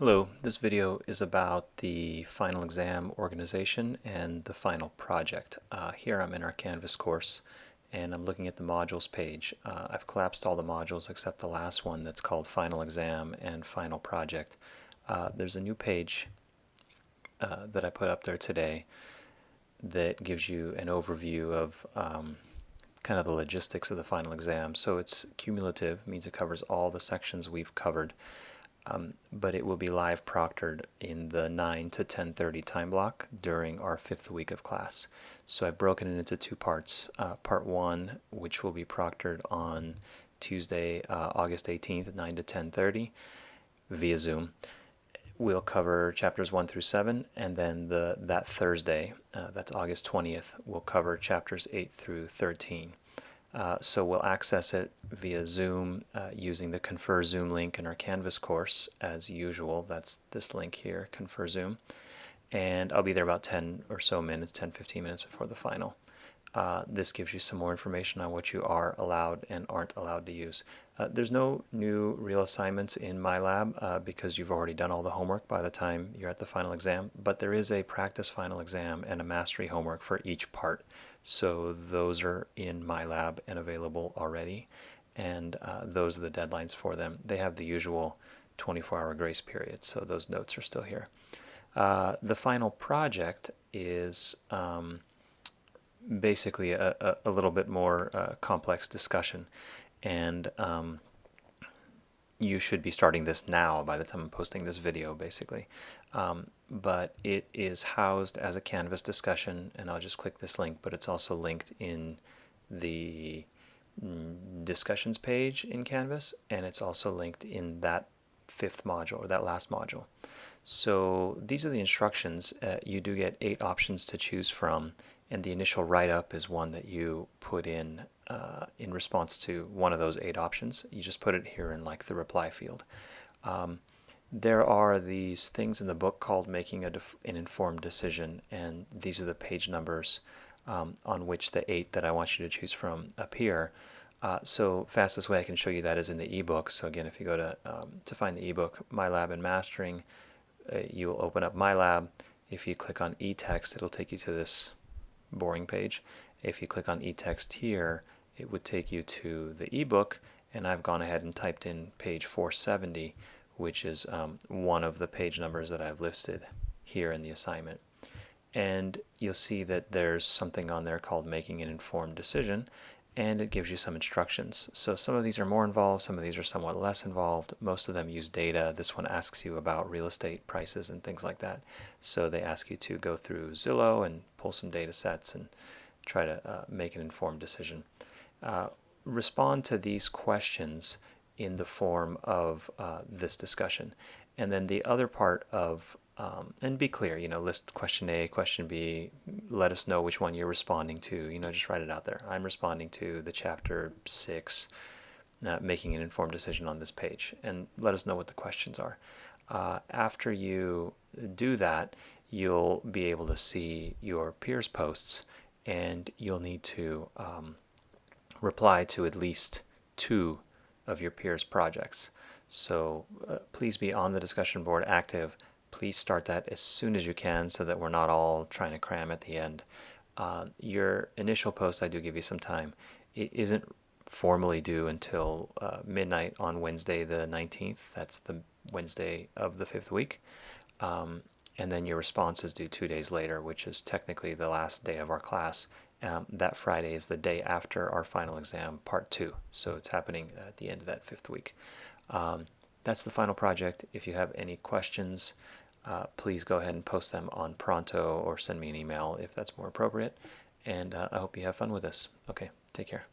Hello, this video is about the final exam organization and the final project. Here I'm in our Canvas course and I'm looking at the modules page. I've collapsed all the modules except the last one that's called final exam and final project. There's a new page that I put up there today that gives you an overview of kind of the logistics of the final exam. So it's cumulative, means it covers all the sections we've covered. But it will be live proctored in the 9 to 10:30 time block during our 5th week of class. So I've broken it into two parts. Part 1, which will be proctored on Tuesday, August 18th, 9 to 10:30 via Zoom. We'll cover chapters 1 through 7, and then that Thursday, that's August 20th, we'll cover chapters 8 through 13. So we'll access it via Zoom using the Confer Zoom link in our Canvas course as usual. That's this link here, Confer Zoom. And I'll be there about 10 or so minutes, 10-15 minutes before the final. This gives you some more information on what you are allowed and aren't allowed to use. There's no new real assignments in my lab because you've already done all the homework by the time you're at the final exam, but there is a practice final exam and a mastery homework for each part. So those are in my lab and available already, and those are the deadlines for them. They have the usual 24-hour grace period, so those notes are still here. The final project is basically a little bit more complex discussion, and you should be starting this now by the time I'm posting this video, basically. But it is housed as a Canvas discussion, and I'll just click this link, but it's also linked in the discussions page in Canvas, and it's also linked in that 5th module, or that last module. So these are the instructions. You do get 8 options to choose from, and the initial write-up is one that you put in response to one of those 8 options. You just put it here in like the reply field. There are these things in the book called Making an Informed Decision, and these are the page numbers on which the 8 that I want you to choose from appear. So fastest way I can show you that is in the ebook. So again, if you go to find the ebook, My Lab and Mastering, you will open up My Lab. If you click on e-text, it'll take you to this boring page. If you click on e-text here, it would take you to the ebook, and I've gone ahead and typed in page 470, which is one of the page numbers that I've listed here in the assignment. And you'll see that there's something on there called Making an Informed Decision, and it gives you some instructions. So some of these are more involved, some of these are somewhat less involved. Most of them use data. This one asks you about real estate prices and things like that. So they ask you to go through Zillow and pull some data sets and try to make an informed decision. Respond to these questions in the form of this discussion. And then the other part of and be clear, list question A, question B, let us know which one you're responding to, just write it out there. I'm responding to the chapter 6, making an informed decision on this page, and let us know what the questions are. After you do that, you'll be able to see your peers' posts, and you'll need to reply to at least 2 of your peers' projects. So please be on the discussion board active. Please start that as soon as you can so that we're not all trying to cram at the end. Your initial post, I do give you some time. It isn't formally due until midnight on Wednesday the 19th. That's the Wednesday of the 5th week. And then your response is due 2 days later, which is technically the last day of our class. That Friday is the day after our final exam, part 2. So it's happening at the end of that 5th week. That's the final project. If you have any questions, please go ahead and post them on Pronto or send me an email if that's more appropriate. And I hope you have fun with this. Okay, take care.